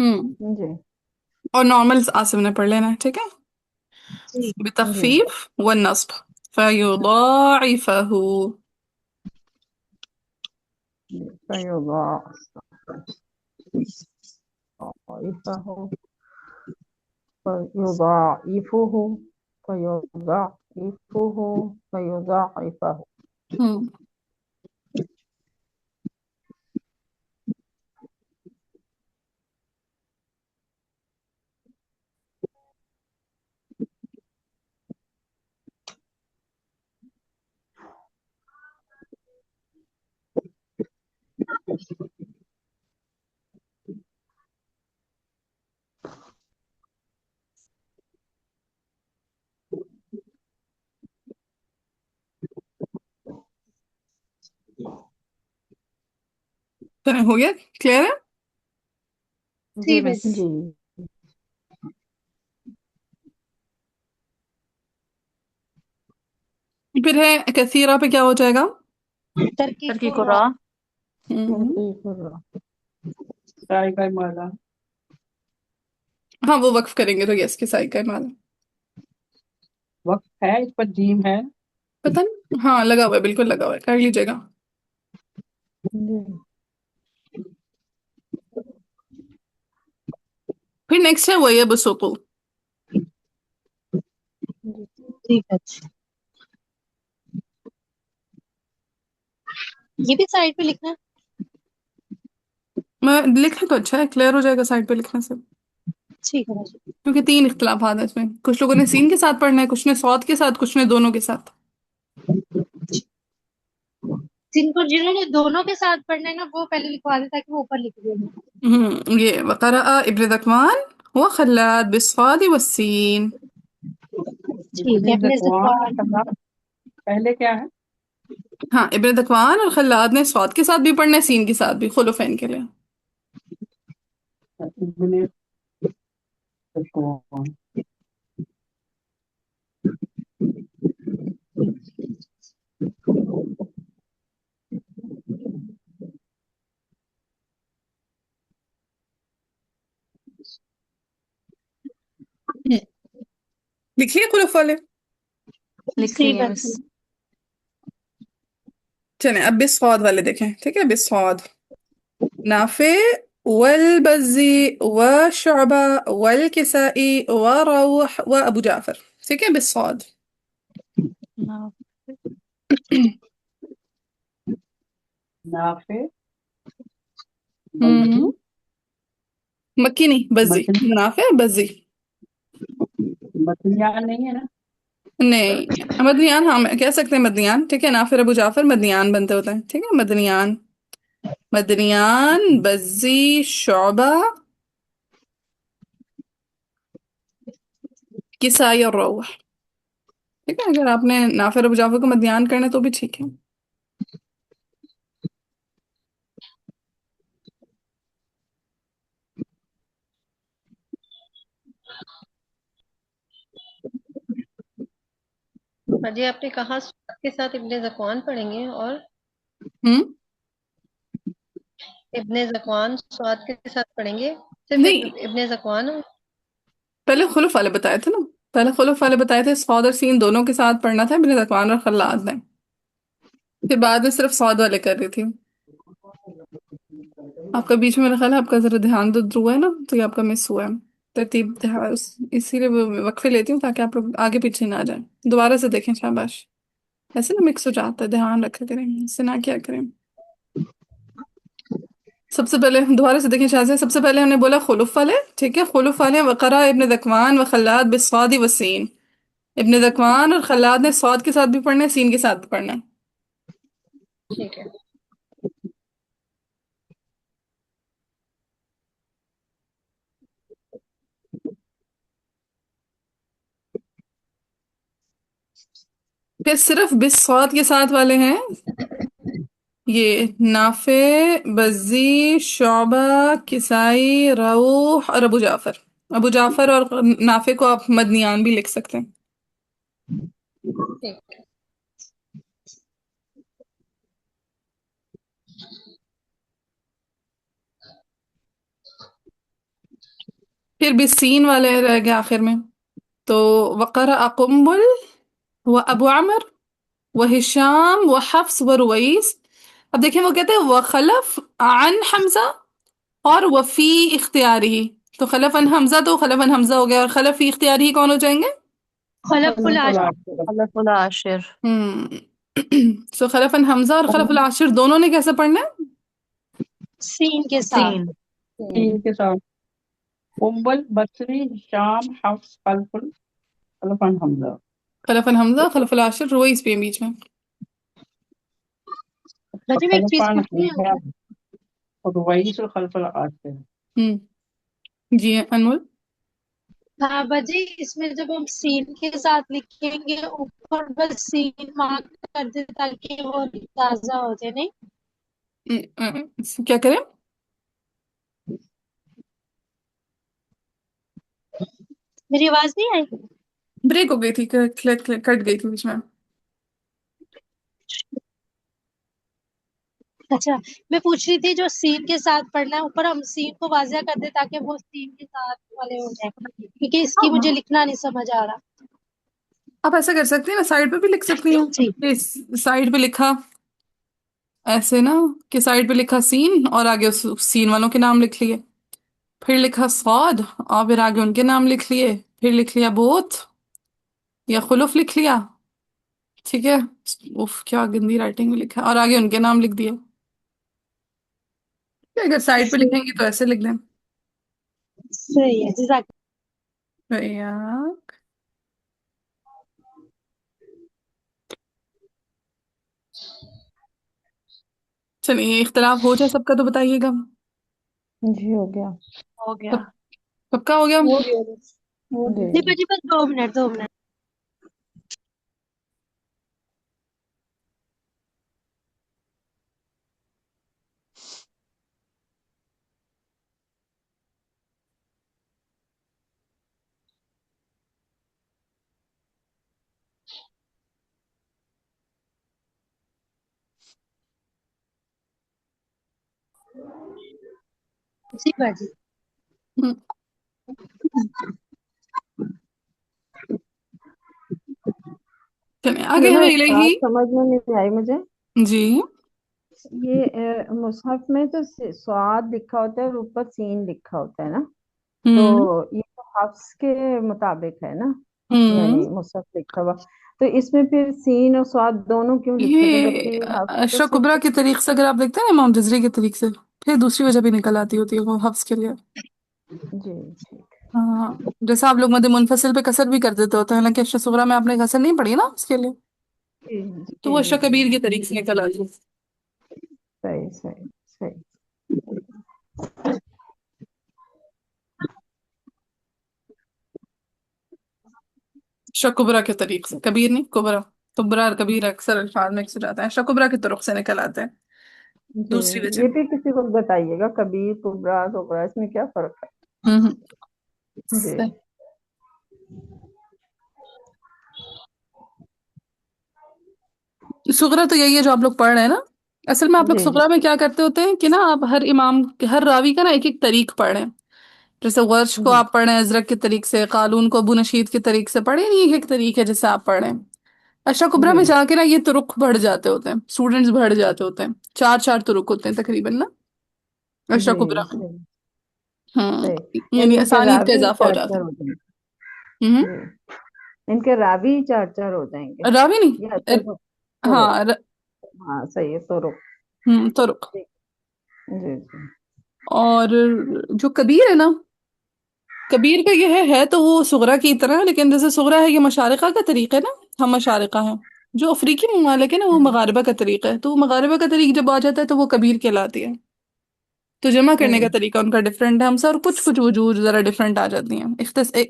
جی اور نارمل آصم نے پڑھ لینا ہے، ٹھیک ہے، جی جی بتخفیف والنصب فیضاعفہ. فیضاعفہ فیضاعفہ فیضاعفہ فیضاعفہ. ہوں ہو گیا، کلیئر ہے. جی جی مس. بس جی پھر ہے کثیرہ پہ کیا ہو جائے گا؟ ترکی ترکی کو قرا را. ہوں سائے کا مالا ہاں وہ وقف کریں گے تو یس کے سائی کا مانا. وقت ہے اس پر جیم ہے. پتہ نہیں، ہاں لگا ہوا ہے، بالکل لگا ہوا ہے، کر لیجیے گا. پھر نیکسٹ ہے وہ یہ بسوکو. ٹھیک ہے. اچھا یہ بھی سائڈ پہ لکھنا ہے. میں لکھنے تو اچھا ہے، کلیئر ہو جائے گا سائڈ پہ لکھنے سے، ٹھیک ہے بس. کیونکہ 3 اختلافات ہیں اس میں، کچھ لوگوں نے سین کے ساتھ پڑھنا ہے، کچھ نے صاد کے ساتھ، کچھ نے دونوں کے ساتھ. جنہوں نے دونوں کے ساتھ پڑھنا ہے نا وہ پہلے لکھوا دیں تاکہ وہ اوپر لکھ دیں. یہ وقرأ ابن ذکوان وخلاد بالصاد والسین. ٹھیک ہے. ابن اپنے زکوان زکوان پہلے کیا ہے؟ ہاں ابن ذکوان اور خلاد نے صاد کے ساتھ بھی پڑھنا ہے، سین کے ساتھ بھی، خلفین کے لیے. ابن زکوان لکھیے خلف والے. لکھ جی لیے بس. مس. چلیں اب بالصاد والے دیکھیں، ٹھیک ہے. بالصاد نافع والبزي وشعبة والكسائي وروح وأبو جعفر، ٹھیک ہے بالصاد. نافع ہوں بزی مکی نہیں، بزی. متن نافع بزی متنیان نہیں ہے نا. نہیں، مدنیان ہاں کہہ سکتے ہیں مدنیان، ٹھیک ہے. نافع ابو جعفر مدنیان بنتے ہوتے ہیں، ٹھیک ہے. مدنیان مدنیان بزی شعبہ کسائی اور روح، ٹھیک ہے. اگر آپ نے نافع ابو جعفر کو مدنیان کرنا تو بھی ٹھیک ہے. جی آپ نے کہا سعد کے ساتھ ابن زکوان پڑھیں گے اور ہوں ابن زکوان سعد کے ساتھ پڑھیں گے صرف نہیں، ابن زکوان. پہلے خلف والے بتائے تھے نا، پہلے خلف والے بتائے تھے، صاد اور سین دونوں کے ساتھ پڑھنا تھا ابن ذکوان اور خلاد نے، پھر بعد میں صرف صاد والے کر رہی تھی. آپ کا بیچ میں میرا خیال ہے آپ کا ذرا دھیان دور ہوا ہے نا، تو یہ آپ کا مس ہوا ہے ترتیب. اسی لیے وقفے لیتی ہوں تاکہ آپ لوگ آگے پیچھے نہ جائیں. دوبارہ سے دیکھیں شاباش. ایسے نا مکس ہو جاتا ہے، دھیان رکھا کریں، اس سے نہ کیا کریں. سب سے پہلے دوبارہ سے دیکھیں شاہ، سب سے پہلے ہم نے بولا خلف والے، ٹھیک ہے. خلف والے وقرا ابن ذکوان و خلاد بالصاد والسین. ابن ذکوان اور خلاد نے صاد کے ساتھ بھی پڑھنا ہے، سین کے ساتھ بھی پڑھنا ہے. ٹھیک ہے. پھر صرف بالصاد کے ساتھ والے ہیں یہ نافع بزی شعبہ کسائی روح اور ابو جعفر. ابو جعفر اور نافع کو آپ مدنیان بھی لکھ سکتے ہیں. ٹھیک ہے. پھر بھی سین والے رہ گئے آخر میں. تو وقرأ قنبل وابو عمر وہشام وحفص ورویس. اب دیکھیں وہ کہتے ہیں وخلف عن حمزہ اور وفی اختیاری. تو خلف عن حمزہ تو خلف عن حمزہ ہو گیا، اور خلف فی اختیاری کون ہو جائیں گے؟ خلف خلف العاشر. العاشر. خلف العاشر. سو خلف عن حمزہ اور خلف العاشر دونوں نے کیسے پڑھنا ہے؟ سین کے ساتھ. سین. تین کے ساتھ. قنبل بصری شام حفص خلف عن حمزہ. خلف عن حمزہ خلف العاشر رویس بھی ہیں بیچ میں. باجی میں ایک خلف چیز عن پوچھنی ہے. حمزہ اور رویس خلف العاشر. ہم، جی انمول. ہاں باجی اس میں جب ہم سین کے ساتھ لکھیں گے اوپر بس سین مارک کر دیں تاکہ وہ تازہ ہو جائے. نہیں کیا کریں؟ میری آواز نہیں آئی؟ بریک ہو گئی تھی، کٹ گئی تھی بیچ میں. اچھا میں پوچھ رہی تھی جو سین کے ساتھ پڑھنا ہے اوپر ہم سین کو واضح کر دیں تاکہ وہ سین کے ساتھ والے ہو جائیں، کیونکہ اس کی مجھے لکھنا نہیں سمجھ آ رہا. آپ ایسا کر سکتی ہیں نا، سائڈ پہ بھی لکھ سکتی جی ہیں. سائڈ پہ لکھا ایسے نا کہ سائڈ پہ لکھا سین اور آگے اس سین والوں کے نام لکھ لیے، پھر لکھا صاد اور پھر آگے ان کے نام لکھ لیے، پھر لکھ لیا بوت یا خلف لکھ لیا. ٹھیک ہے. اف کیا گندی رائٹنگ میں لکھا، اور آگے ان کے نام لکھ دیا. اگر سائڈ پہ لکھیں گے تو ایسے لکھ دیں. صحیح ہے. جزاک یا چلیے اختلاف ہو جائے سب کا تو بتائیے گا. جی ہو گیا. ہو گیا. سب سب کا ہو گیا. جی جی باجی بس 2 منٹ 2 منٹ. جی باجی. ہم، چلیے آگے نا ہے ایک الہی. بات سمجھ میں نہیں آئی مجھے. جی یہ مصحف میں تو سواد لکھا ہوتا ہے اور اوپر سین لکھا ہوتا ہے نا، تو ہم یہ تو حفظ کے مطابق ہے نا، ہم یعنی مصحف لکھا ہوا، تو اس میں پھر سین اور سواد دونوں کیوں لکھے گئے یہ جبکہ حفظ تو اشرا کبرا صرف. کے طریق سے اگر آپ دیکھتے ہیں امام جزری کے طریق سے، پھر دوسری وجہ بھی نکل آتی ہوتی ہے وہ حفظ کے لیے. جی ٹھیک. ہاں جیسے آپ لوگ مد منفصل پہ کسر بھی کر دیتے ہوتے ہیں، حالانکہ اشرا صغرا میں آپ نے کسر نہیں پڑھی نا اس کے لیے، جی تو وہ جی جی اشرا جی کبیر کے طریق سے نکل آتی ہے. صحیح صحیح صحیح. اشرا کبرا کے طریق سے، کبیر نہیں کبرا. کبرا اور کبیر اکثر الفاظ میں اکثر آتا ہے، اشرا کبرا کے طرق سے نکل آتے ہیں. جی دوسری وجہ یہ بھی کسی کو بتائیے گا، کبیر کبرا صغرا اس میں کیا فرق ہوں ہے. جی صغرا تو یہی ہے جو آپ لوگ پڑھ رہے ہیں نا. اصل میں آپ لوگ جی جی صغرا میں کیا کرتے ہوتے ہیں کہ نا آپ ہر امام ہر راوی کا نا ایک ایک طریق پڑھ رہے ہیں. جیسے ورش کو جی آپ پڑھ رہے ہیں ازرق کے طریق سے، قالون کو ابو نشید کے طریق سے پڑھے، نہیں ایک ایک طریق ہے جیسے آپ پڑھ رہے ہیں. اشرا کبرا جی میں جا کے نا یہ ترک بڑھ جاتے ہوتے ہیں، اسٹوڈنٹس بڑھ جاتے ہوتے ہیں. چار چار ترک ہوتے ہیں تقریباً نا اشرا جی کبرا میں. صحیح ہاں صحیح. یعنی یعنی ان کے اسانید کا راوی اضافہ ہو چار جاتا چار ہے. ہو جائیں ہوں گے. جی ان کے راوی چار چار ہو جائیں گے. راوی نہیں یہ اچھا تو رک. ہاں ہاں صحیح ہے تو رک. ترک. جی جی اور جو کبیر ہے نا، کبیر کا یہ ہے تو وہ صغرا کی طرح، لیکن جیسے صغرا ہے یہ مشارقہ کا طریقہ ہے نا، ہم مشارقہ ہیں. جو افریقی ممالک ہے نا وہ مغاربہ کا طریقہ ہے، تو وہ مغاربہ کا طریقہ جب آ جاتا ہے تو وہ کبیر کہلاتی ہے. تو جمع کرنے جی کا طریقہ ان کا ڈفرینٹ ہے ہم سے، اور کچھ کچھ وجوہ ذرا ڈفرینٹ آ جاتی ہیں.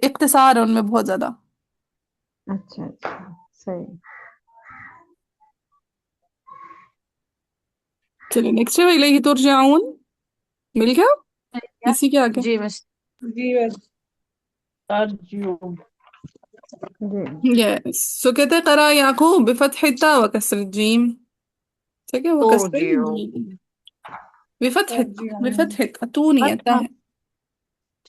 اختصار ہے ان میں بہت زیادہ. اچھا اچھا صحیح. چلیے نیکسٹ ہے الیہ ترجعون. مل گیا کیا؟ اسی کے آگے. جی بس. جی بس ترجیح. جی یس سو کہتے ہیں قرأ یعقوب بفتح التاء وکسر الجیم. ٹھیک ہے وکسر توجیو. الجیم بفتح ترجیح. بفتح تو نہیں فتح. آتا ہے.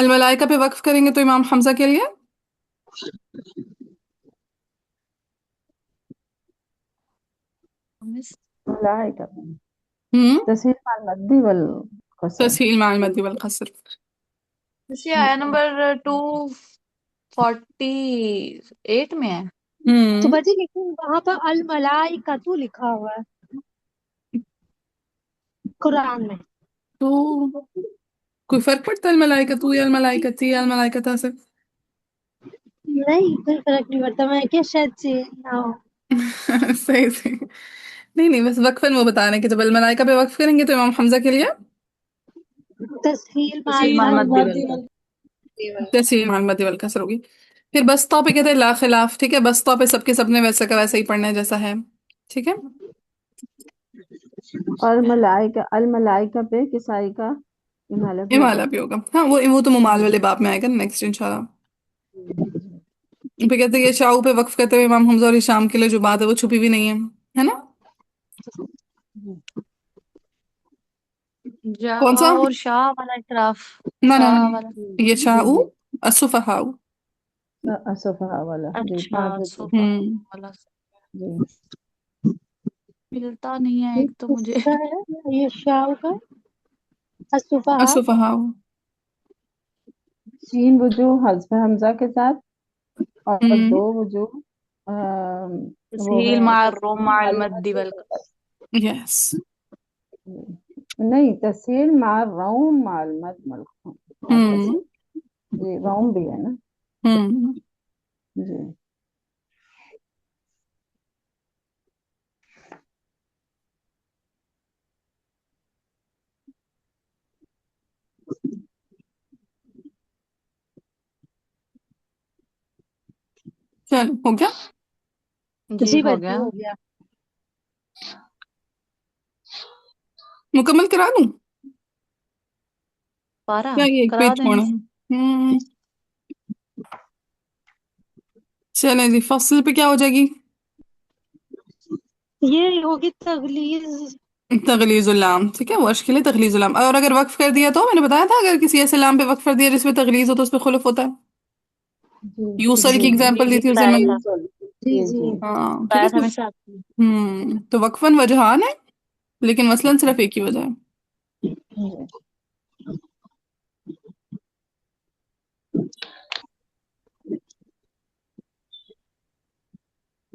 الملائکہ پہ وقف کریں گے تو امام حمزہ کے لیے مس ملائکہ ہم تسهيل مع المد والقصر. تسهيل مع المد والقصر. یہ آیا نمبر 248 میں ہے. تو ہم بجی لیکن وہاں پر الملائکۃ لکھا ہوا ہے قرآن میں. تو کوئی فرق پڑتا ہے الملائکۃ یا الملائکتی یا الملائکتا سے؟ نہیں کوئی فرق نہیں پڑتا، میں کیا شاید سے نہ ہو. صحیح صحیح. نہیں نہیں، بس وقفاً وہ بتا رہے ہیں کہ جب الملائکہ پہ وقف کریں گے تو امام حمزہ کے لیے تسہیل مع تسہیل المد محمد دیول کا. تسهيل مع المد والکسر ہوگی. پھر بسطہ پہ کہتے ہیں لا خلاف، ٹھیک ہے، بسطہ پہ سب کے سب نے ویسا کا ویسا ہی پڑھنا ہے جیسا ہے، ٹھیک ہے. اور ملائکہ الملائکہ پہ کسائی کا امالہ بھی ہوگا. امالہ بھی ہوگا، ہاں وہ تو ممال والے باب میں آئے گا نیکسٹ انشاءاللہ. پھر کہتے ہیں یہ شاؤ پہ وقف کرتے ہوئے امام حمزہ اور شام کے لیے جو بات ہے وہ چھپی بھی نہیں ہے نا. جا کون سا؟ اور شاہ والا اعتراف. نہ نہ شاہ نہ، والا. یہ جی شاؤ جی السفہاء. صفحہ والا جی اچھا 5 صوفہ ہم والا جی. ملتا نہیں ہے یہ ایک تو کس مجھے. کا ہے یہ شاہ کا الصفحاء. السفہاء. تین وجوہ حذف حمزہ کے ساتھ اور ہم 2 وجوہ وہ تسہیل ہے مع تسہیل الروم مع مع المد المد والکسر. والقصر. یس. نہیں تسہیل مع الروم مع المد والقصر. ہم جی روم بھی ہے نا. ہم جی چلو ہو گیا. جی جی ہو بجی گیا. ہو گیا. مکمل کرا دوں پارا کیا یہ ایک کرا پیج دیں. چھوڑا؟ چلیں جی، فصل پہ کیا ہو جائے گی؟ یہ ہوگی تغلیظ. تغلیظ اللام، ٹھیک ہے، ورش کے لیے تغلیظ اللام. اور اگر وقف کر دیا تو میں نے بتایا تھا اگر کسی ایسے لام پہ وقف کر دیا جس میں تغلیظ ہو تو اس پہ خلف ہوتا ہے. جی یوصل جی کی جی اگزامپل دی جی تھی اس دن بتایا میں نے. تھا. جی جی جی جی ہاں ٹھیک بتایا ہے. تھا میں ساتھ. تو وقفاً وجہان ہے لیکن مثلاً صرف ایک ہی وجہ ہے.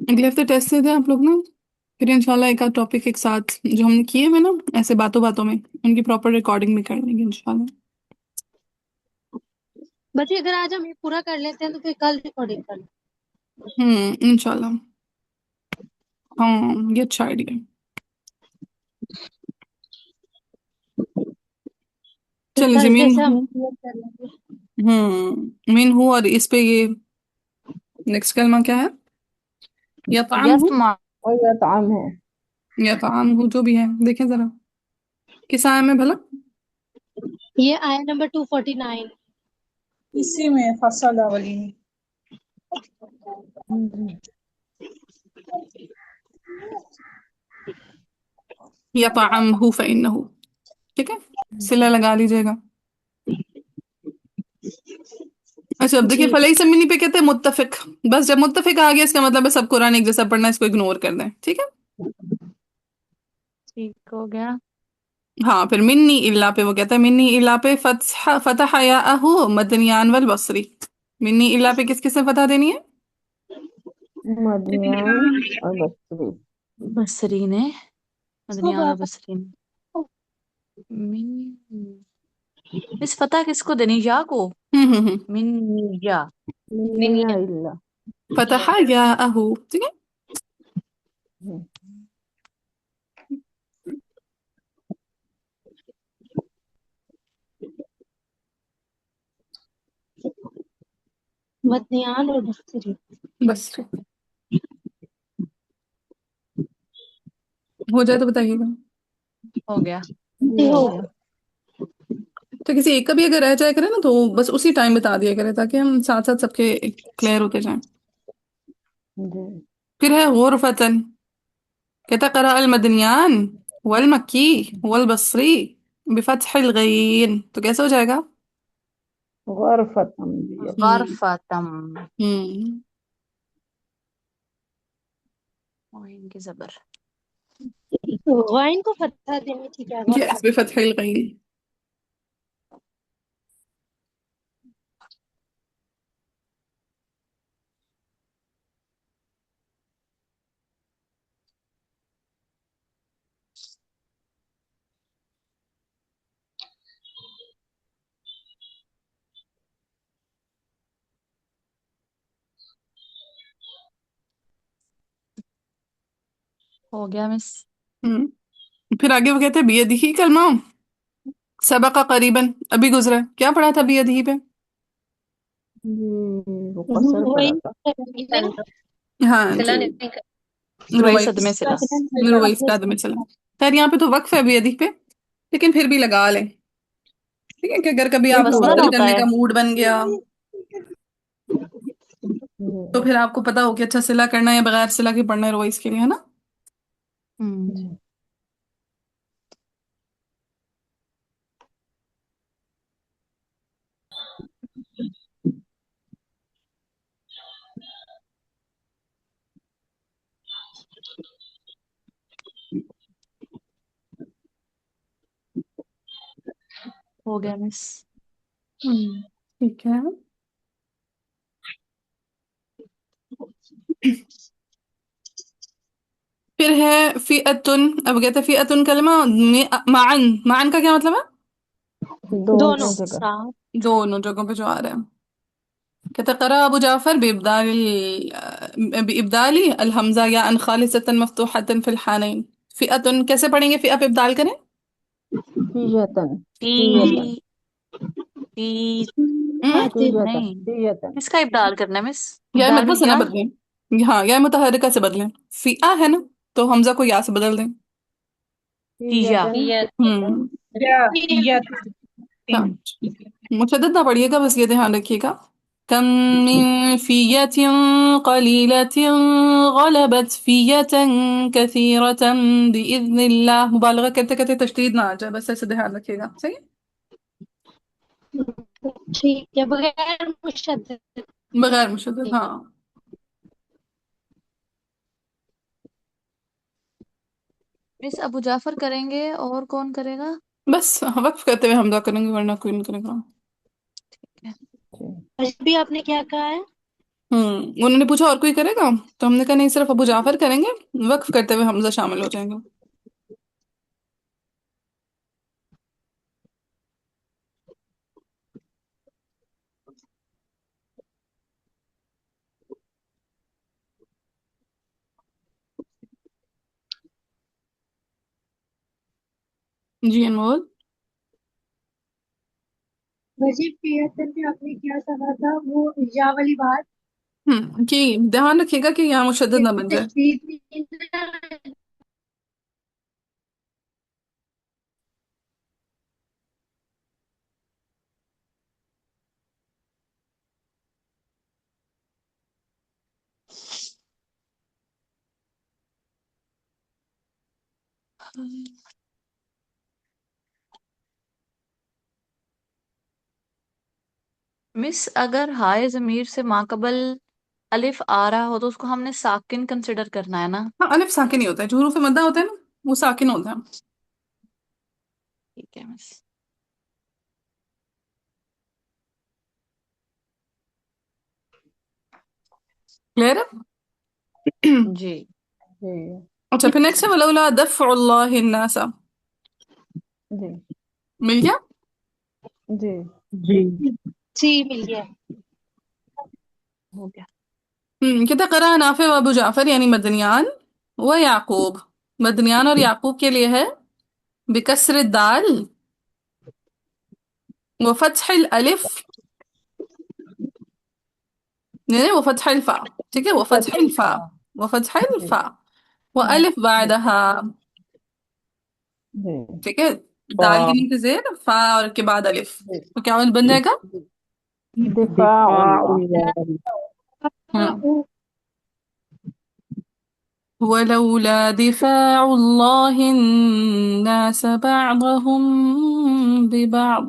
اگلے ہفتے ٹیسٹ سے تھے آپ لوگ نا، پھر انشاءاللہ ایک آدھ ٹاپک ایک ساتھ جو ہم نے کیے ہوئے نا ایسے باتوں باتوں میں ان کی پراپر ریکارڈنگ بھی کر لیں گے انشاءاللہ. بچے اگر آج ہم یہ پورا کر لیتے ہیں تو پھر کل ریکارڈنگ کر لیں. انشاءاللہ. ہاں یہ اچھا آئیڈیا ہے. پھر چلیں جی، تھرسڈے مین سے ہم ہوں کلیئر کر لیں گے. مین ہوں اور اس پہ یہ نیکسٹ کلمہ کیا ہے؟ یطعم یس ہوں ماں. اور یہ طعام ہے. یطعم ہوں جو بھی ہے، دیکھیں ذرا کس آیا میں بھلا. یہ آیا نمبر 249. اسی میں فصل والی میں. یطعمہ فإنہ، ٹھیک ہے، صلہ لگا لیجیے گا. اچھا اب دیکھیں جی فلحی سمینی پہ کہتے ہیں متفق. بس جب متفق آ گیا اس کا مطلب ہے سب قرآن ایک جیسا پڑھنا ہے، اس کو اگنور کر دیں، ٹھیک ہے. ٹھیک ہو گیا. ہاں پھر منی الا پہ وہ کہتا ہے منی الا پہ فتح یاءہ مدنیان والبصری. منی الا پہ کس کس نے فتح دینی ہے؟ مدنیان اور بصری. بصری نے. سب مدنیان اور آتا. بصری نے. من اس فتح کس کو دینی؟ یا کو. ہم من یا. منی الا. فتح یاءہ، ٹھیک ہے. مدنیان اور بصری. بس ہو جائے تو بتائیے گا. ہو گیا. جی ہو گیا. تو کسی ایک کا بھی اگر رہ جائے کرے نا تو بس اسی ٹائم بتا دیا کرے تاکہ ہم ساتھ ساتھ سب کے کلیئر ہوتے جائیں. جی پھر ہے غرفتن، کہتا قرأ المدنیان والمکی والبصری بفتح الغین، تو کیسے ہو جائے گا؟ غرفة بھی ہے۔ غرفتم، ہوں غین کی زبر، غائن کو فتح دینی تھی کیا یس غرفت؟ بفتح الغین. ہو گیا مس. ہوں پھر آگے وہ کہتے ہیں بیدہی کلمہ سبق قریباً ابھی گزرا ہے. کیا پڑھا تھا بیدہی پہ؟ وہ قصر پڑا غائن تھا۔ کریں گے نا؟ ہاں سلا جی نہیں کر روائی رویس صدمے سلا. رویس کا عدم سلام. خیر یہاں پہ تو وقف ہے بیدہی پہ لیکن پھر بھی لگا لیں ٹھیک ہے کہ اگر کبھی آپ کو مسند بدل ہوتا کرنے ہے. کا موڈ بن گیا تو پھر آپ کو پتا ہو کہ اچھا صلہ کرنا ہے یا بغیر صلہ کے پڑھنا ہے رویس کے لیے ہے نا. ہم، ہو گیا مس. ٹھیک ہے. پھر ہے فئتن. اب کہتے ہیں فئتن کلمہ معن. معن کا کیا مطلب ہے؟ دونوں دونوں جگہ۔ ساتھ. دونوں جگہوں پہ جو آ رہا ہے. کہتے ہیں قرأ ابو جعفر بإبدال الحمزہ یا ان خالصة مفتوحة في الحالين. فئتن کیسے پڑھیں گے؟ فئہ پہ ابدال کریں. فیتن فی فیتن فی فیتن نہیں، فیتن کس کا ابدال کرنا ہے مس؟ یا ابدال مدہ سے نہ یا بدلیں. ہاں یا متحرکہ سے بدلیں. فئہ ہے نا تو حمزہ کو یا سے بدل دیں. فیا. فیتن دیا ہوں یا ہاں مشدد نہ پڑھیے گا بس یہ دھیان رکھیے گا. کم من فیت قلیلت غلبت فیت کثیرت بإذن اللہ. مبالغہ کرتے کرتے تشدید نہ آ جائے بس ایسے دھیان رکھیے گا. صحیح. ٹھیک ہے بغیر مشدد بغیر مشدد ہاں. مس ابو جعفر کریں گے اور کون کرے گا؟ بس وقف کرتے ہوئے حمزہ کریں گے ورنہ کوئی نہیں کرے گا. بھی آپ نے کیا کہا ہے؟ انہوں نے پوچھا اور کوئی کرے گا تو ہم نے کہا نہیں صرف ابو جعفر کریں گے. وقف کرتے ہوئے حمزہ شامل ہو جائیں گے. جی انمول. وجیب فیصد میں آپ نے کیا کہا تھا وہ یا والی بات کہ دھیان رکھیے گا کہ یہاں مشدد نہ بن جائے. تشدید مس اگر ہائے ضمیر سے ماقبل الف آ رہا ہو تو اس کو ہم نے ساکن کنسیڈر کرنا ہے نا؟ ہاں الف ساکن ہی ہوتا ہے. جو حروف مدہ ہوتا ہے نا وہ ساکن ہوتا ہے. ٹھیک ہے مس. کلیئر ہے. جی. جی اچھا پھر نیکسٹ ہے ولولا دفع اللہ الناس. جی مل گیا. جی جی مل گیا ہو گیا. کہتا قرأ نافع و ابو جعفر یعنی مدنیان و یعقوب. مدنیان اور یعقوب کے لیے ہے بکسر الدال و فتح الالف نہیں وہ فتح الفا. ٹھیک ہے وہ فتح الفا و فتح الفا و الف بعدها. جی ٹھیک ہے دال کے نیچے زیر فا اور کے بعد الف جی تو کیا بن جائے گا؟ دفاع اللہ۔ ہوں ولولا دفاع الله الناس بعضهم ببعض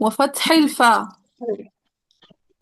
وفتح الفاء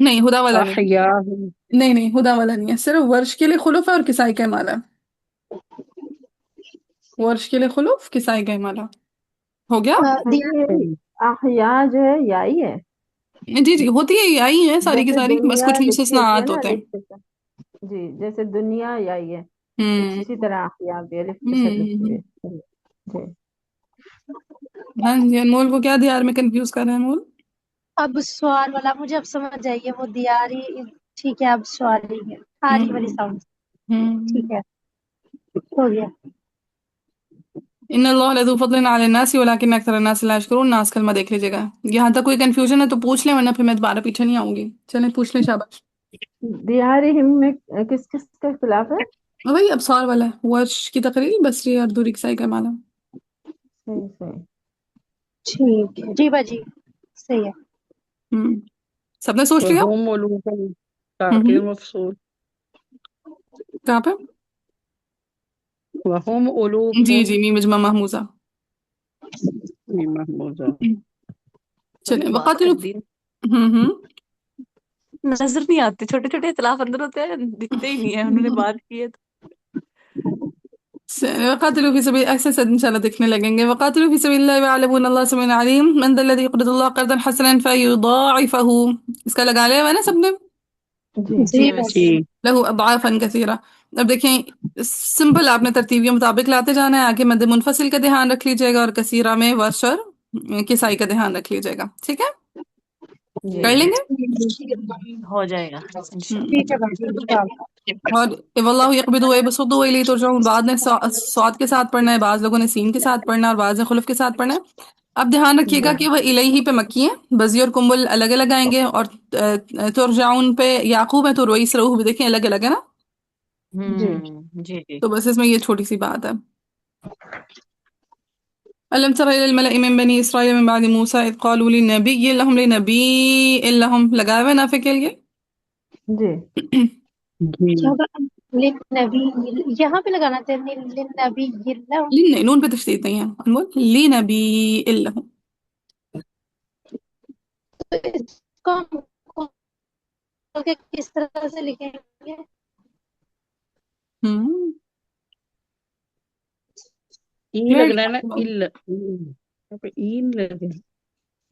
نہیں ہدا والا نہیں، احیاء نہیں نہیں ہدا والا نہیں ہے، صرف ورش کے لیے خلف ہے اور کسائی کا مالا، ورش کے لیے خلف کسائی کا مالا ہو گیا۔ یہ احیا جو ہے یائی ہے، جی جی ہوتی ہے، یہ آئی ہیں ساری کی جیسے ساری، بس دنیا کچھ لکھی ہوتی ہے مستثناات نا ہوتے ہیں۔ الف کے ساتھ، جی جیسے دنیا یائی ہے، ہوں اسی طرح احیا بھی الف کے ساتھ لکھی ہوں ہوئی ہے۔ جی ہاں جی، انمول کو کیا دیار میں کنفیوز کر رہے ہیں انمول؟ اب سوال والا مجھے اب سمجھ آئیے، وہ دیاری، ٹھیک ہے، اب سوال ہی ہے آ رہی والی ہوں ساؤنڈ، ہوں ٹھیک ہے، ہو گیا۔ ان اللہ لذو فضل علی الناس ولکن اکثر الناس لا یشکرون، ناس کلمہ دیکھ لیجیے گا، یہاں تک کوئی کنفیوژن ہے تو پوچھ لیں ورنہ پھر میں دوبارہ پیچھے نہیں آؤں گی، چلیں پوچھ لیں شاباش۔ دیارہم میں کس کس کا اختلاف ہے؟ وہی اب سوال والا ہے، ورش کی تقریر، بصری اور دوری کسائی کا معنی۔ صحیح صحیح۔ ٹھیک ہے جی باجی، صحیح ہے۔ ہوں سب نے سوچ لیا؟ وهم ألوف تحقیر ہوں مفصول کہاں پہ؟ وهم ألوف جی جی میم مجمع محموزہ۔ محموزہ۔ چلیں بات وقاتل، کر دی، ہوں نظر نہیں آتے، چھوٹے چھوٹے اختلاف اندر ہوتے ہیں، دکھتے ہی نہیں ہے، انہوں نے بات کی ہے تو۔ وقاتلوا فی سبیل، ایسے سے انشاءاللہ دکھنے لگیں گے۔ وقاتلوا فی سبیل اللہ وعلموا ان اللہ سمیع علیم، من ذا الذی یقرض اللہ قرضا حسنا فیضاعفہ، اس کا لگا لیا ہوا ہے نا سب نے، جی جی جی بس جی باجی، لہو اضعافا کثیرہ۔ اب دیکھیں سمپل آپ نے ترتیب کے مطابق لاتے جانا ہے، آگے مد منفصل کا دھیان رکھ لیجیے گا اور کثیرہ میں ورش اور کسائی کا دھیان رکھ لیجیے گا، ٹھیک ہے جی کر لیں گے۔ ہو جائے گا انشاءاللہ۔ ٹھیک ہے باجی، انشاءاللہ۔ اور واللہ یقبض ویبسط والیہ ترجعون، بعد نے صاد کے ساتھ پڑھنا ہے، بعض لوگوں نے سین کے ساتھ پڑھنا ہے اور بعض نے خلف کے ساتھ پڑھنا ہے۔ اب دھیان رکھیے جی گا کہ وہ الیہ پہ مکی ہے، بزی اور کمبل الگ الگ آئیں گے، اور ترجعون پہ یعقوب ہے تو روئیس روح بھی دیکھیں الگ الگ ہے نا، جی جی جی۔ تو بس اس میں یہ چھوٹی سی بات ہے۔ ألم تر إلى الملأ من بني إسرائيل من بعد موسى إذ قالوا لنبي لهم لهم لگایا ہوا ہے نافع کے لیے؟ جی جی کیا للنبی، یہاں پہ لگانا تھا للنبی اللہ، لن، نون پہ تشدید نہیں ہے انمول، لنبي لهم۔ تو اس کو ہم کھول کے کس طرح سے لکھیں گے؟ ہوں ای لگنا ہے نا، یہاں پہ ای لگے،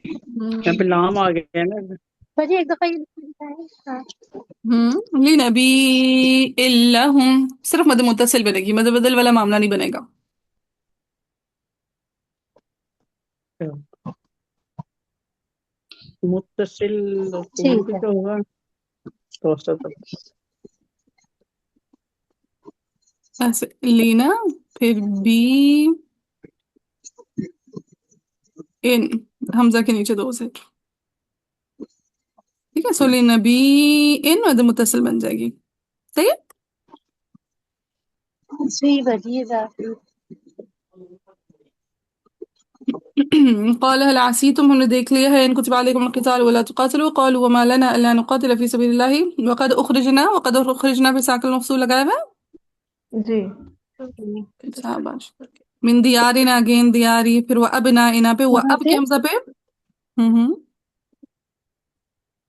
یہاں پہ لام آ گیا ہے نا۔ باجی ایک دفعہ یہ لکھنا ہے، ہاں لنبي لهم، صرف مد متصل بنے گی، مد بدل والا معاملہ نہیں بنے گا۔ متصل فون ٹھیک بھی ہے۔ تو ہوگا تو ایسے لینا، پھر بی ان، حمزہ کے نیچے دو سے، ٹھیک ہے، سو لنبی ان مد متصل بن جائے گی، صحیح ہے۔ جی باجی اضافی، قال هل عسيتم، ہم نے دیکھ لیا ہے ان كتب عليكم القتال ولا تقاتلوا، قالوا وما لنا الا نقاتل في سبيل الله وقد اخرجنا في ساق المفصول لگایا ہوا جی ہے، شاباش۔ من دیارنا، اگین دیاری، پھر وہ ابنائنا پہ، وہ کہاں اب پہ؟ کے حمزہ پہ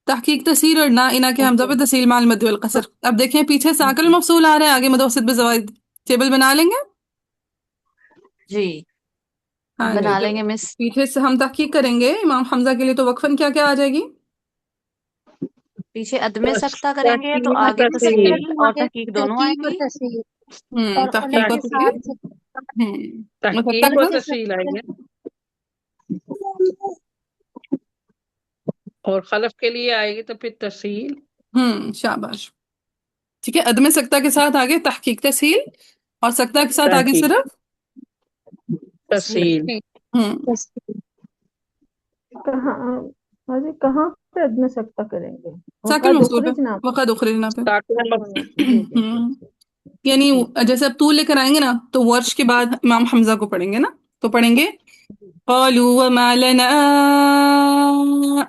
تحقیق تسہیل، اور نا انا کے حمزہ پہ تسہیل مع المد والقصر۔ اب دیکھیں پیچھے ساکل مفصول آ رہا ہے، آگے متوسط بزوائد، ٹیبل بنا لیں گے؟ جی ہاں جی، بنا تو لیں گے مس۔ پیچھے سے ہم تحقیق کریں گے امام حمزہ کے لیے، تو وقفاً کیا کیا آ جائے گی؟ پیچھے عدم سختہ کریں گے تو آگے تحقیق تسہیل اور تحقیق دونوں آئیں تحقیق اور گی۔ تصحیح، اور خلف تحقیق اور کے تسہیل، ساتھ تحقیق و تسہیل آئیں گے، اور خلف کے لیے آئے گی تو پھر تسہیل شاباش، ٹھیک ہے، عدم سکتہ کے ساتھ آگے تحقیق تسہیل، اور سکتہ کے ساتھ آگے تحقیق صرف تسہیل۔ ہوں تصحیح۔ کہاں حاجی کہاں پہ عدم سکتہ کریں گے؟ ساکن وقد مفصول پہ، اخرجنا پہ، وقد اخرجنا پہ، تاکہ جی جی ہوں یعنی جیسے اب تو لے کر آئیں گے نا تو ورش کے بعد امام حمزہ کو پڑھیں گے نا، تو پڑھیں گے قالوا وما لنا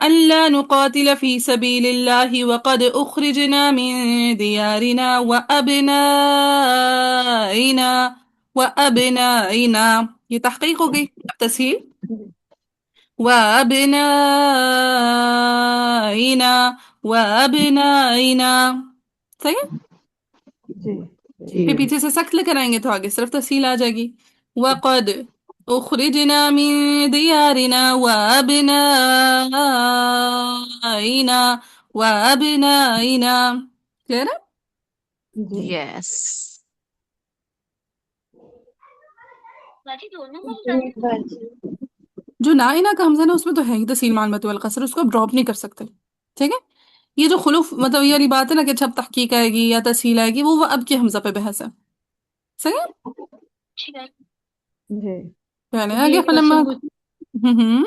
ألا نقاتل في سبيل الله وقد أخرجنا من ديارنا وأبنائنا، یہ تحقیق ہو گئی، اب تسہیل وأبنائنا وأبنائنا. صحیح ہے. جی جی پھر پیچھے سے سخت لے کر آئیں گے تو آگے صرف تفصیل آ جائے گی. وقد اخرجنا من دیارنا وابنائنا وابنائنا. کلیئر ہے. جی یس. جی باجی. جو نائنا کا حمزہ نا اس میں تو ہے ہی تسہیل مع المد والقصر، اس کو آپ ڈراپ نہیں کر سکتے. ٹھیک ہے. یہ جو خلوف مطلب یہ والی بات ہے نا کہ اچھا اب تحقیق آئے گی یا تسہیل آئے گی، وہ اب کے حمزہ پہ بحث ہے. صحیح ہے. جی پہلے یہ آگے ایک فلما. کوشچن پوچھ، ہوں.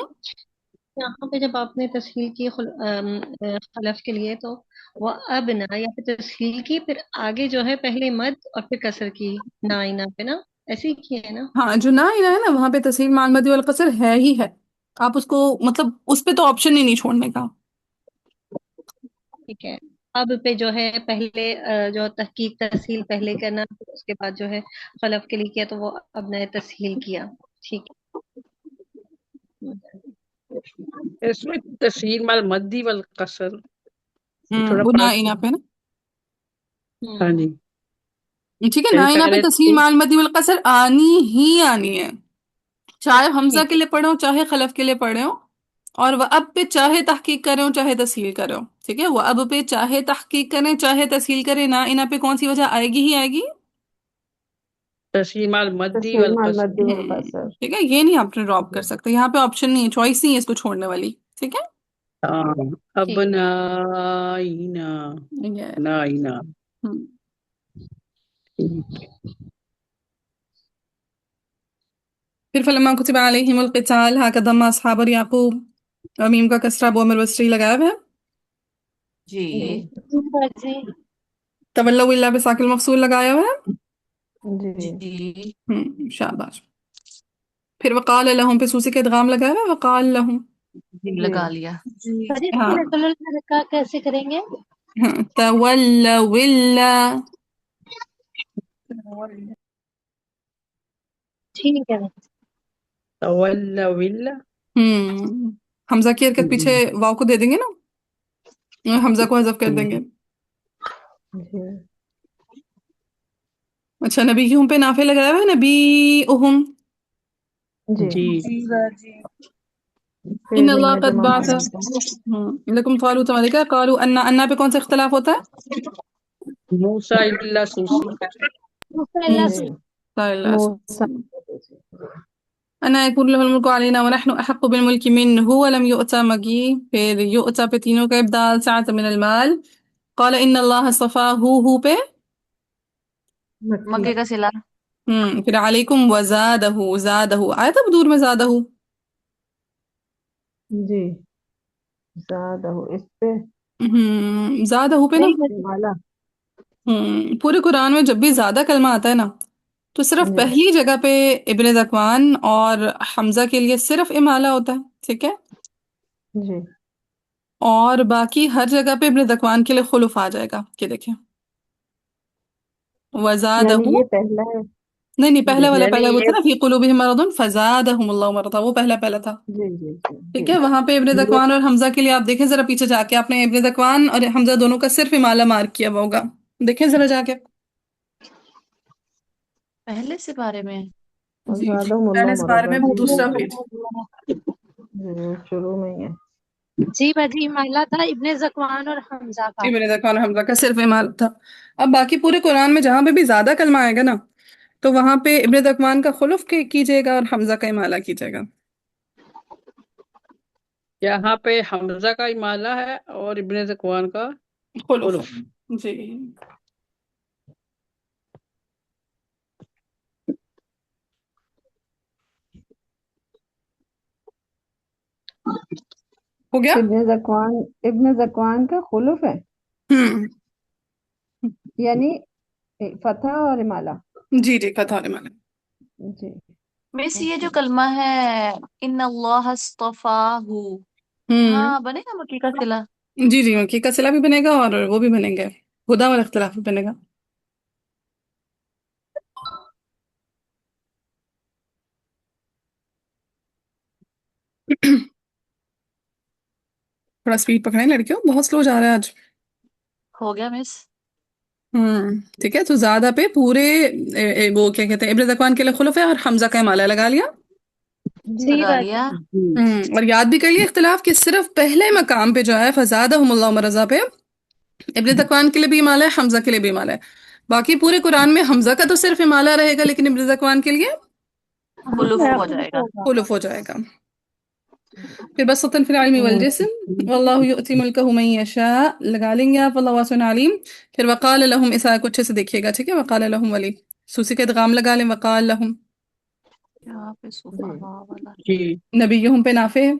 یہاں پہ جب آپ نے تسہیل کی خلف کے لیے تو وہ اب نہ یا پھر تسہیل کی پھر آگے جو ہے پہلے مد اور پھر کسر کی نائنا پہ نا، ایسے ہی کی ہے نا. ہاں جو نائنا ہے نا وہاں پہ تسہیل مع المد والقصر ہے ہی ہے. آپ اس کو مطلب اس پہ تو آپشن ہی نہیں چھوڑنے کا. ٹھیک ہے. اب پہ جو ہے پہلے جو تحقیق تسہیل پہلے کرنا، پھر اس کے بعد جو ہے خلف کے لیے کیا تو وہ اب نے تسہیل کیا. ٹھیک ہے. اس میں تشہیر مال مدی والقصر تھوڑا وہ فرق. نائنا پہ نا. ہاں ہوں. جی. ٹھیک ہے. کہیں نائنا پہ پہلے تسہیل مع المد والقصر آنی ہی آنی ہے، چاہے حمزہ ٹھیک کے ہے. لیے پڑھو چاہے خلف کے لیے پڑھے ہو. اور وہ اب پہ چاہے تحقیق کریں ہو چاہے تسہیل کریں ہو. ٹھیک ہے. وہ اب پہ چاہے تحقیق کریں چاہے تسہیل کریں، نائنا پہ کون سی وجہ آئے گی ہی آئے گی. تشہیر مال مدی تسہیل مع والقصر. المد والقصر. ٹھیک ہے. یہ نہیں آپ نے ڈراپ کر سکتے، یہاں پہ آپشن نہیں ہے، چوائس نہیں ہے اس کو چھوڑنے والی. ٹھیک ہے. ہاں. ٹھیک ہے. ابنائنا یہ نائنا. ہم۔ ٹھیک. پھر فلما كتب عليهم القتال هكذا ما اصحاب یعقوب. اور میم کا کسرہ ابو عامر بصری لگایا ہوا ہے. جی. جی جی باجی. تولوا الا بساکن المفصول لگایا ہوا ہے. جی جی. شاباش. پھر وقال لهم پہ سوسی کا ادغام لگایا ہوا ہے. وقال لهم. جی جی لگا لیا. باجی ہاں نقل الحرکہ کیسے کریں گے؟ ہاں. تولوا الا. ٹھیک ہے. تولوا الا. حمزہ کی حرکت پیچھے واو کو دے دیں گے نا، حمزہ کو حذف کر دیں گے. جی اچھا نبیہم پہ نافع لگایا ہوا ہے. نبیہم. جی جی. ان فعل اللہ میں قد جمع بعث مذکر. لکم طالوت ملکا. قالوا انا پہ کون سا اختلاف ہوتا ہے. موسیٰ الا سوسی. اللہ جی موسیٰ. اللہ. انا يكون له الملك علينا ونحن احق بالملك منه ولم يؤتى مجي. پھر يؤتى پہ تینوں کا ابدال سعة من المال. قال ان اللہ اصطفاه ہو پہ. مکی. مکے کا صلہ. پھر علیکم وزادہ. زادہ آیا تھا بدور میں زادہ. جی زیادہ اس پہ زادہ پہ نا. نہیں باجی. مالا. پورے قرآن میں جب بھی زیادہ کلمہ آتا ہے نا تو صرف جی پہلی جگہ پہ ابن ذکوان اور حمزہ کے لیے صرف امالہ ہوتا ہے. ٹھیک ہے. جی اور باقی ہر جگہ پہ ابن ذکوان کے لیے خلف آ جائے گا کہ دیکھیں وزادہ. یعنی یہ پہلا ہے. نہیں پہلا والا یعنی پہلا وہ یہ تھا نا فی قلوبہم مرض فزادہم اللہ مرضا، وہ پہلا تھا. جی جی جی ٹھیک جی ہے. وہاں پہ ابن یہ ذکوان اور حمزہ کے لیے آپ دیکھیں ذرا پیچھے جا کے، آپ نے ابن ذکوان اور حمزہ دونوں کا صرف امالہ مارک کیا ہوا ہوگا، دیکھیں ذرا جا کے. پہلے سے بارے میں. جی زیادہ پہلے اللہ اس بارے مرضا. میں وہ جی دوسرا جی پیج. جی شروع میں ہی ہے. جی باجی مالا تھا ابن زکوان اور حمزہ کا. ابن ذکوان اور حمزہ کا صرف امالہ تھا. اب باقی پورے قرآن میں جہاں پہ بھی زیادہ کلمہ آئے گا نا تو وہاں پہ ابن ذکوان کا خلف کیجیے گا اور حمزہ کا امالہ کیجیے گا. یہاں پہ حمزہ کا امالہ ہے اور ابن ذکوان کا خلف. خلف. جی ہو گیا. ابن زکوان کا خلف ہے ہم یعنی فتح اور امالہ. جی فتح اور امالہ. جی ویسے یہ جو اوکے. کلمہ ہے ان اللہ اصطفاہ، ہم یہاں بنے گا مکی کا صلہ. جی مکی کا صلہ بھی بنے گا اور وہ بھی بنیں گے، ہدا والا اختلاف بھی بنے گا. تھوڑا اسپیڈ پکڑیں لڑکیوں، بہت سلو جا رہا ہے آج. ہو گیا مس. ٹھیک ہے، تو زیادہ پہ پورے وہ کیا کہتے ہیں ابن ذکوان کے لیے خلف ہے، اور حمزہ کا امالہ لگا لیا. جی لگا باجی. لیا. اور یاد بھی کر لیا اختلاف کہ صرف پہلے مقام پہ جو ہے فزادہم اللہ مرضا پہ ابن ذکوان کے لیے بھی امالہ ہے، حمزہ کے لیے بھی امالہ ہے. باقی پورے قرآن میں حمزہ کا تو صرف امالہ رہے گا، لیکن ابن ذکوان کے لیے خلوف ہو جائے گا. خلف ہو جائے گا. پھر بس فی العلم والجسم واللہ یؤتی ملکہ من یشاء لگا لیں گے آپ، واللہ واسع علیم. پھر وقال لهم، اس آیت کو اچھے سے دیکھیے گا، ٹھیک ہے. وقال لهم ولی سوسی کا ادغام لگا لیں، وقال لهم. یہاں پہ صفحہ والا. جی. نبیہم پہ نافع ہے.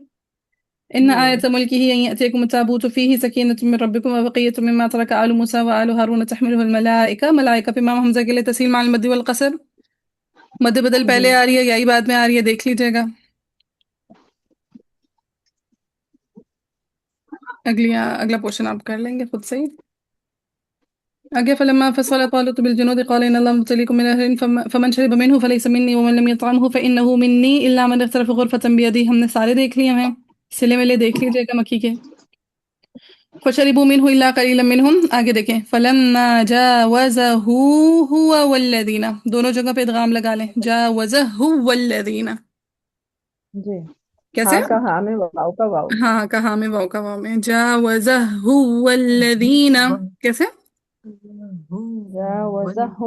ان آیت ملکہ ان یأتیکم التابوت فیہ سکینۃ من ربکم وبقیۃ مما ترک آل موسیٰ وآل ہارون تحملہ الملائکہ. ملائکہ پہ امام حمزہ کے لیے تسہیل مع المد والقصر. مد بدل پہلے آ رہی ہے، یہی بعد میں آ رہی ہے، دیکھ لیجیے گا. اگلا پورشن آپ کر لیں گے خود سے ہی. آگے فلما فصل طالوت بالجنود قال ان اللہ مبتلیکم بنہر فمن شرب منه فلیس منی ومن لم یطعمه فانه منی الا من اغترف غرفة بیدی. ہم نے سارے دیکھ لیے ہیں، سلے ملے دیکھ لیجیے گا مکی کے. فشربوا منه الا قليلا منهم. آگے دیکھیں فلما جاوزه هو والذین، دونوں جگہ پہ ادغام لگا لیں. جاوزه هو والذین. جی. کیسے؟ ہاں کا ہاں میں واؤ کا واؤ. ہاں کہا میں واؤ کا واؤ میں. جاوزه هو الذین. کیسے؟ جاوزه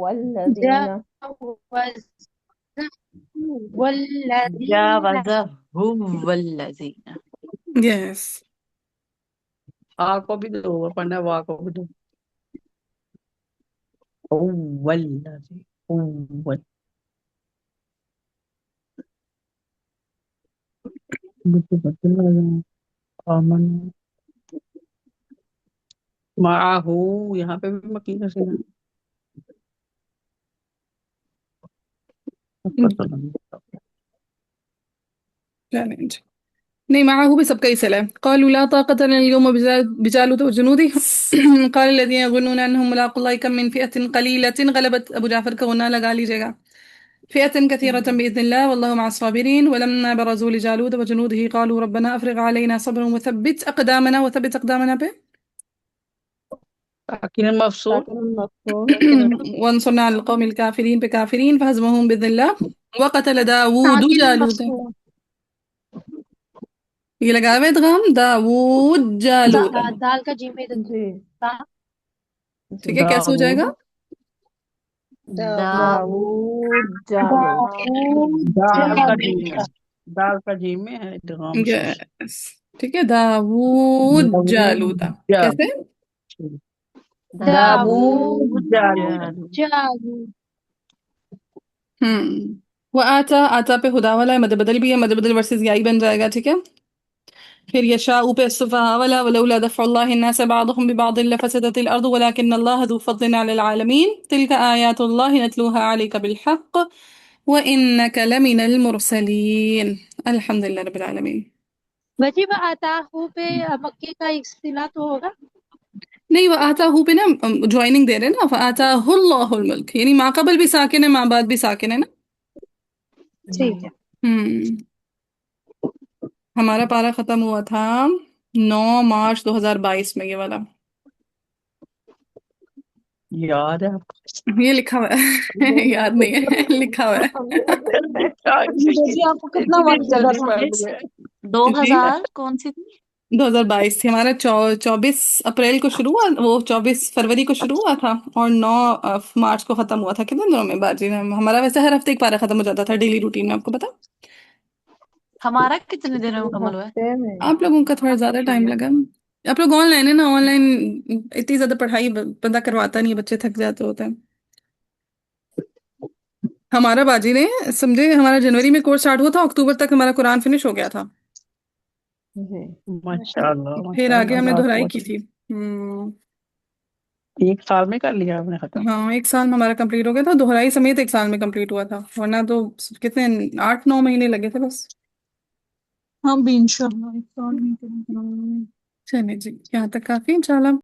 والذین. والذین. جاوزہ والذین. یس. آ کو بھی دو پڑھنا، وا کو بھی دو. اول اول مجھے بدل رہا ہے. آمن معاہو، یہاں پہ بھی مکی کا سینا. پتہ نہیں. چیلنج نہیں، معه بھی سب کا ہی صلہ ہے. قالوا لا طاقة لنا اليوم بجالوت وجنوده قال الذين يظنون انهم ملاقو الله كم من فئة قليلة غلبت. ابو جعفر کا غنہ لگا لیجیے گا. فئة كثيرة بإذن الله والله مع الصابرين. ولما برزوا لجالوت وجنوده قالوا ربنا افرغ علينا صبرا وثبت اقدامنا. وثبت اقدامنا پہ ساکن مفصول. ساکن مفعول. وانصرنا على القوم الكافرين پہ کافرین. فهزمهم بإذن الله. وقتل داود ساکن جالوت. مفعول. یہ لگا ہوا ادغام داود جالوت. دال کا جیم میں جی. ٹھیک ہے، کیسے ہو جائے گا؟ داؤد جالوت. دال کا جیم میں، دال کا جیم میں ہے ادغام. یس. ٹھیک ہے، داود جالوتا. کیسے؟ داؤد جالوت. جالو. وہ آتا پہ خدا والا ہے، مد بدل بھی ہے، مد بدل ورسز یائی بن جائے گا. ٹھیک ہے. پھر یشاء پہ السفہاء والا ولولا دفع اللہ الناس بعضهم ببعض لفسدت الارض ولكن الله ذو فضل على العالمين تلك آیات اللہ نتلوها عليك بالحق وإنك لمن المرسلین. الحمد للہ رب العالمین. وجیب آتا ہوں پہ مکی کا اصطلاح تو ہوگا. نہیں، وہ آتا ہوں پہ نا جوائننگ دے رہے نا، فآتاہ اللہ الملک، یعنی ماں قبل بھی ساکن ہے، ماں بعد بھی ساکن ہے نا. ٹھیک ہے. ہمارا پارہ ختم ہوا تھا 9 مارچ 2022 میں، یہ والا. یاد ہے آپ کو؟ یہ لکھا ہوا ہے یاد نہیں ہے، لکھا ہوا جی آپ کو کتنا وقت جگہ پڑ گیا؟ 2000 کون سی تھی؟ 2022 تھی ہمارا. 24 اپریل کو شروع ہوا، وہ 24 فروری کو شروع ہوا تھا، اور 9 مارچ کو ختم ہوا تھا. کتنے دنوں میں باجی نے؟ ہمارا ویسے ہر ہفتے ایک پارہ ختم ہو جاتا تھا ڈیلی روٹین میں، آپ کو پتا. ہمارا کتنے دن میں مکمل ہوا ہے؟ ہفتے میں. آپ لوگوں کا تھوڑا زیادہ ٹائم لگا. آپ لوگ آن لائن ہے نا، آن لائن اتنی زیادہ پڑھائی بندہ کرواتا نہیں ہے، بچے تھک جاتے ہوتے ہیں. ہمارا باجی نے سمجھے، ہمارا جنوری میں کورس سٹارٹ ہوا تھا، اکتوبر تک ہمارا قرآن فنش ہو گیا تھا. جی. ماشاءاللہ پھر آگے ہم نے ماشاءاللہ. دہرائی کی تھی. ایک سال میں کر لیا آپ نے ختم؟ ہاں، 1 سال میں ہمارا کمپلیٹ ہو گیا تھا، دہرائی سمیت 1 سال میں کمپلیٹ ہوا تھا، ورنہ تو کتنے 8-9 مہینے لگے تھے بس. ہم بھی انشاءاللہ 1 سال میں کریں گے. چلے جی، یہاں تک کافی انشاءاللہ.